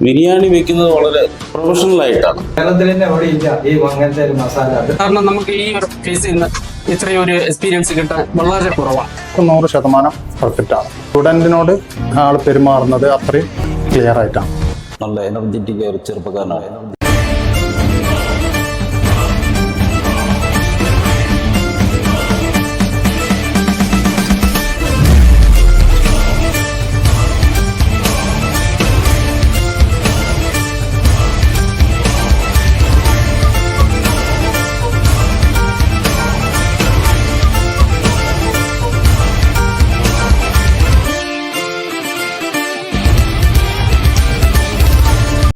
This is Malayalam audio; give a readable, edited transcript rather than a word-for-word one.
ബിരിയാണി വെക്കുന്നത് വളരെ പ്രൊഫഷണൽ ആയിട്ടാണ്. കാരണം നമുക്ക് ഈ ഒരു ഫേസിൽ നിന്ന് ഇത്രയും ഒരു എക്സ്പീരിയൻസ് കിട്ടാൻ വളരെ കുറവാണ്. 100% പെർഫെക്റ്റ് ആണ്. സ്റ്റുഡൻറ്റിനോട് ആൾ പെരുമാറുന്നത് അത്രയും ക്ലിയർ ആയിട്ടാണ്. നല്ല എനർജറ്റിക് ഒരു ചെറുപ്പക്കാരനാണ്.